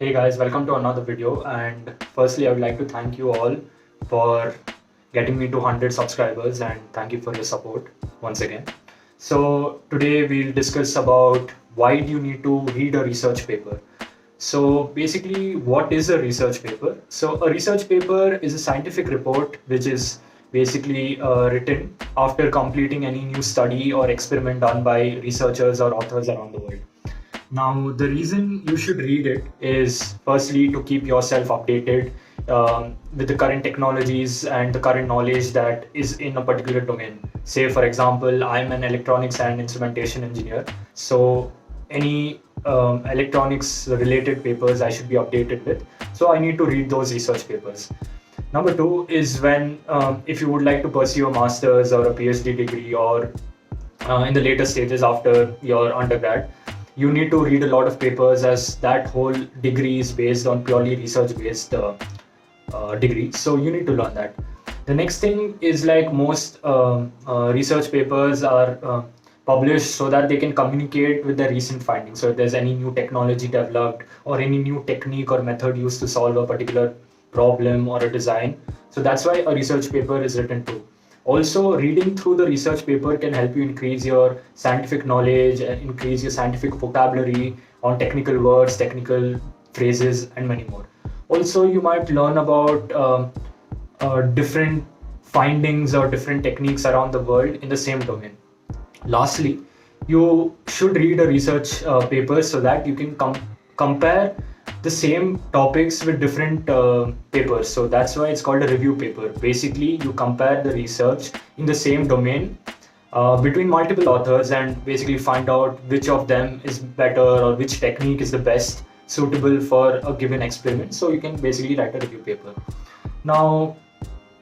Hey guys, welcome to another video. And firstly, I would like to thank you all for getting me to 100 subscribers and thank you for your support once again. So today we'll discuss about why do you need to read a research paper. So basically, what is a research paper? So a research paper is a scientific report which is basically written after completing any new study or experiment done by researchers or authors around the world. Now, the reason you should read it is firstly to keep yourself updated with the current technologies and the current knowledge that is in a particular domain. Say, for example, I'm an electronics and instrumentation engineer. So, any electronics related papers I should be updated with. So, I need to read those research papers. Number two is when, if you would like to pursue a master's or a PhD degree or in the later stages after your undergrad, you need to read a lot of papers as that whole degree is based on purely research based degree. So you need to learn that. The next thing is like most research papers are published so that they can communicate with the recent findings. So if there's any new technology developed or any new technique or method used to solve a particular problem or a design. So that's why a research paper is written too. Also, reading through the research paper can help you increase your scientific knowledge and increase your scientific vocabulary on technical words, technical phrases, and many more. Also, you might learn about different findings or different techniques around the world in the same domain. Lastly, you should read a research paper so that you can compare the same topics with different papers. So that's why it's called a review paper. Basically, you compare the research in the same domain between multiple authors and basically find out which of them is better or which technique is the best suitable for a given experiment. So you can basically write a review paper. Now,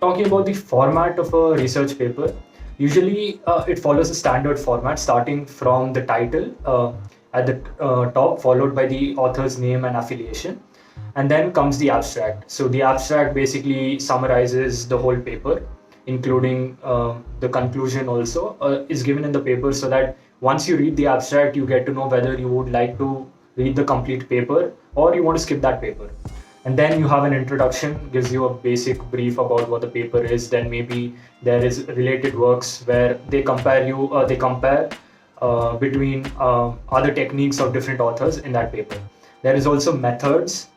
talking about the format of a research paper, usually it follows a standard format starting from the title at the top, followed by the author's name and affiliation. And then comes the abstract. So the abstract basically summarizes the whole paper, including the conclusion also is given in the paper, so that once you read the abstract, you get to know whether you would like to read the complete paper or you want to skip that paper. And then you have an introduction, gives you a basic brief about what the paper is. Then maybe there is related works where they compare between other techniques of different authors in that paper. There is also methods,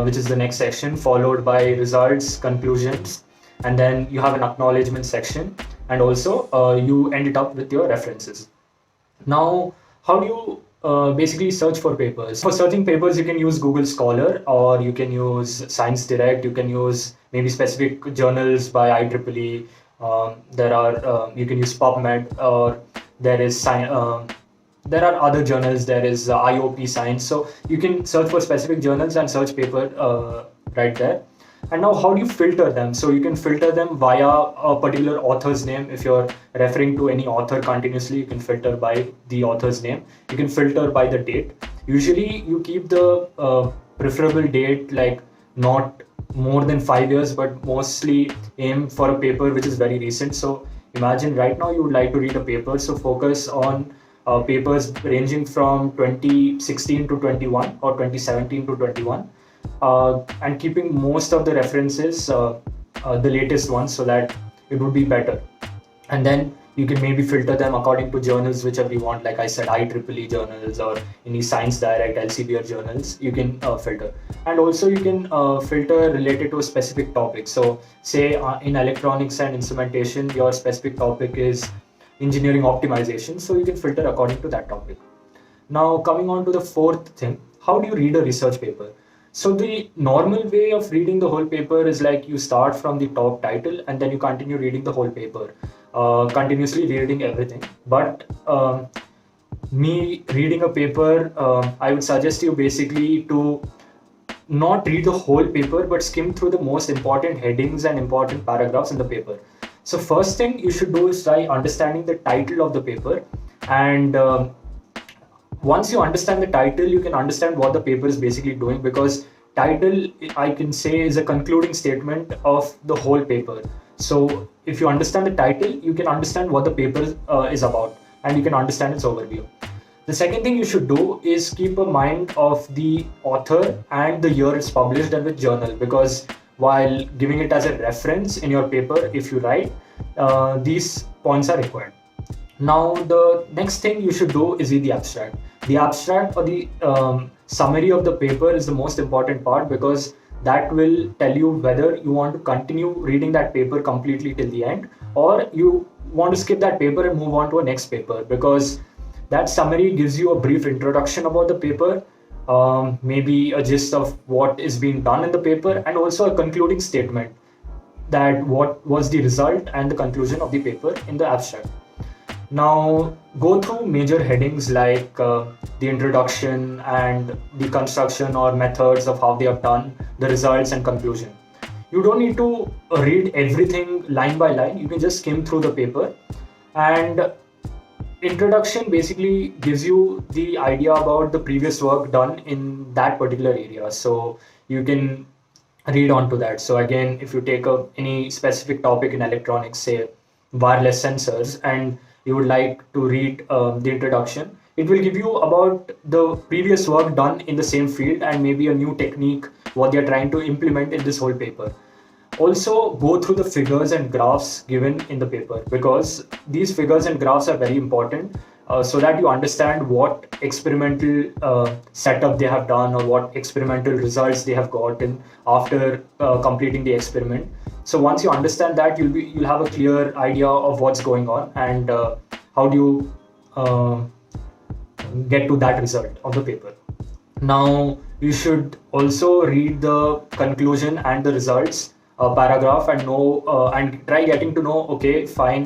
which is the next section, followed by results, conclusions, and then you have an acknowledgement section, and also you end it up with your references. Now, how do you basically search for papers? For searching papers, you can use Google Scholar or you can use Science Direct. You can use maybe specific journals by IEEE. You can use PubMed, or there are other journals. There is IOP Science. So you can search for specific journals and search paper right there. And now, how do you filter them? So you can filter them via a particular author's name. If you're referring to any author continuously, you can filter by the author's name. You can filter by the date. Usually you keep the preferable date like not more than 5 years, but mostly aim for a paper which is very recent. So imagine right now you would like to read a paper. So focus on papers ranging from 2016 to 21 or 2017 to 21. And keeping most of the references the latest ones, so that it would be better. And then you can maybe filter them according to journals whichever you want. Like I said, IEEE journals or any Science Direct, Elsevier journals, you can filter. And also you can filter related to a specific topic. So say in electronics and instrumentation, your specific topic is engineering optimization, so you can filter according to that topic. Now, coming on to the fourth thing, how do you read a research paper? So the normal way of reading the whole paper is like you start from the top title and then you continue reading the whole paper, continuously reading everything. But me reading a paper, I would suggest you basically to not read the whole paper, but skim through the most important headings and important paragraphs in the paper. So first thing you should do is try understanding the title of the paper, and once you understand the title, you can understand what the paper is basically doing, because title, I can say, is a concluding statement of the whole paper. So if you understand the title, you can understand what the paper is about and you can understand its overview. The second thing you should do is keep a mind of the author and the year it's published and the journal, because while giving it as a reference in your paper, if you write, these points are required. Now, the next thing you should do is read the abstract. The abstract or the summary of the paper is the most important part, because that will tell you whether you want to continue reading that paper completely till the end, or you want to skip that paper and move on to a next paper, because that summary gives you a brief introduction about the paper, maybe a gist of what is being done in the paper, and also a concluding statement that what was the result and the conclusion of the paper in the abstract. Now, go through major headings like the introduction and the construction or methods of how they have done, the results and conclusion. You don't need to read everything line by line. You can just skim through the paper. And introduction basically gives you the idea about the previous work done in that particular area. So you can read on to that. So again, if you take up any specific topic in electronics, say wireless sensors, and you would like to read the introduction, it will give you about the previous work done in the same field and maybe a new technique what they are trying to implement in this whole paper. Also, go through the figures and graphs given in the paper, because these figures and graphs are very important, so that you understand what experimental setup they have done or what experimental results they have gotten after completing the experiment. So once you understand that, you'll have a clear idea of what's going on and how do you get to that result of the paper. Now, you should also read the conclusion and the results paragraph and know and try getting to know, okay, fine,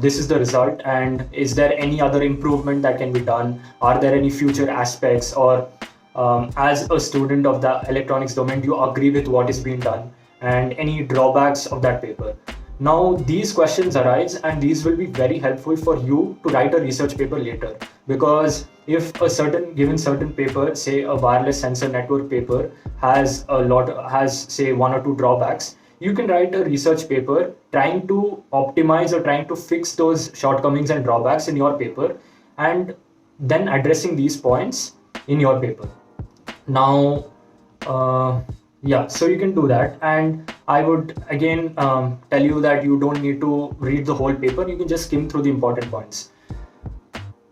this is the result, and is there any other improvement that can be done? Are there any future aspects, or as a student of the electronics domain, do you agree with what is being done, and any drawbacks of that paper? Now, these questions arise, and these will be very helpful for you to write a research paper later, because if a certain paper, say a wireless sensor network paper, has say one or two drawbacks, you can write a research paper trying to optimize or trying to fix those shortcomings and drawbacks in your paper, and then addressing these points in your paper. Now, yeah, so you can do that, and I would again tell you that you don't need to read the whole paper. You can just skim through the important points.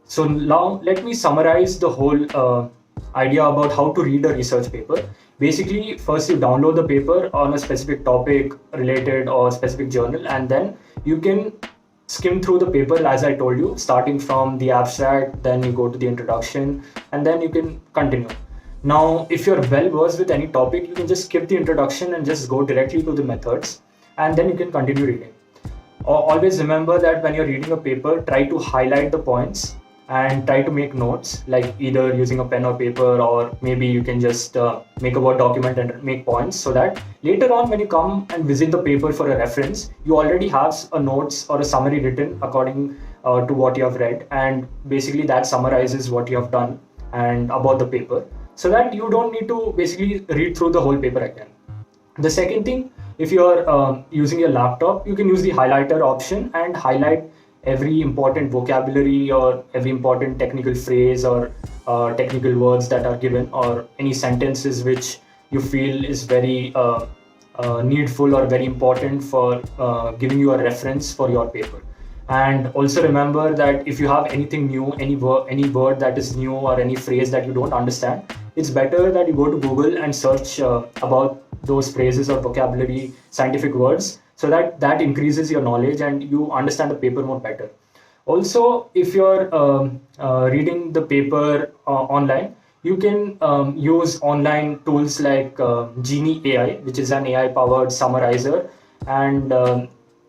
So now let me summarize the whole idea about how to read a research paper. Basically, first you download the paper on a specific topic related or specific journal, and then you can skim through the paper as I told you, starting from the abstract, then you go to the introduction, and then you can continue. Now, if you're well versed with any topic, you can just skip the introduction and just go directly to the methods, and then you can continue reading. Always remember that when you're reading a paper, try to highlight the points and try to make notes, like either using a pen or paper, or maybe you can just make a Word document and make points, so that later on when you come and visit the paper for a reference, you already have a notes or a summary written according to what you have read, and basically that summarizes what you have done and about the paper, so that you don't need to basically read through the whole paper again. The second thing, if you're using your laptop, you can use the highlighter option and highlight every important vocabulary or every important technical phrase or technical words that are given, or any sentences which you feel is very needful or very important for giving you a reference for your paper. And also remember that if you have anything new, any word that is new or any phrase that you don't understand, it's better that you go to Google and search about those phrases or vocabulary, scientific words, so that increases your knowledge and you understand the paper more better. Also, if you're reading the paper online, you can use online tools like Genie AI, which is an AI powered summarizer, and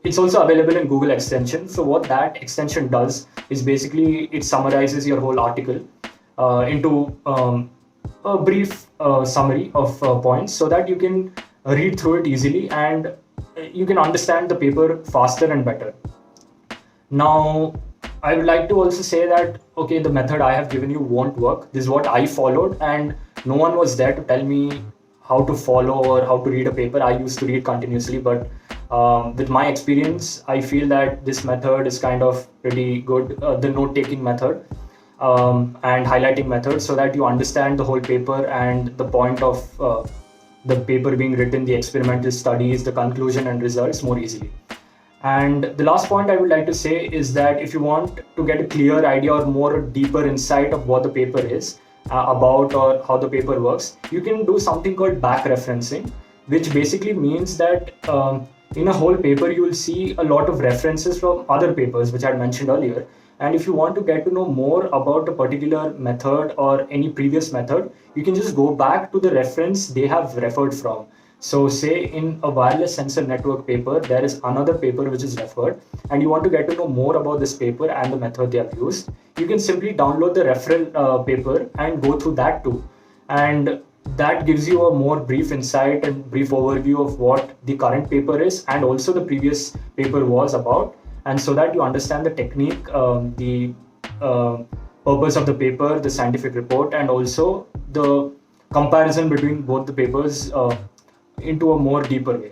it's also available in Google extension. So what that extension does is basically it summarizes your whole article into a brief summary of points, so that you can read through it easily and you can understand the paper faster and better. Now, I would like to also say that, okay, the method I have given you won't work. This is what I followed, and no one was there to tell me how to follow or how to read a paper. I used to read continuously, but with my experience, I feel that this method is kind of pretty good, the note-taking method. and highlighting methods so that you understand the whole paper and the point of the paper being written, the experimental studies, the conclusion and results more easily. And the last point I would like to say is that if you want to get a clear idea or more deeper insight of what the paper is about or how the paper works, you can do something called back referencing, which basically means that in a whole paper you will see a lot of references from other papers which I had mentioned earlier. And if you want to get to know more about a particular method or any previous method, you can just go back to the reference they have referred from. So say in a wireless sensor network paper, there is another paper which is referred, and you want to get to know more about this paper and the method they have used, you can simply download the referral paper and go through that too. And that gives you a more brief insight and brief overview of what the current paper is and also the previous paper was about. And so that you understand the technique, the purpose of the paper, the scientific report, and also the comparison between both the papers into a more deeper way.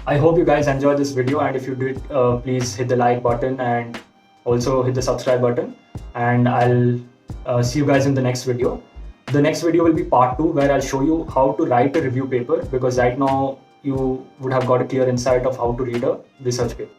I hope you guys enjoyed this video, and if you did, please hit the like button and also hit the subscribe button, and I'll see you guys in the next video. The next video will be part 2, where I'll show you how to write a review paper, because right now you would have got a clear insight of how to read a research paper.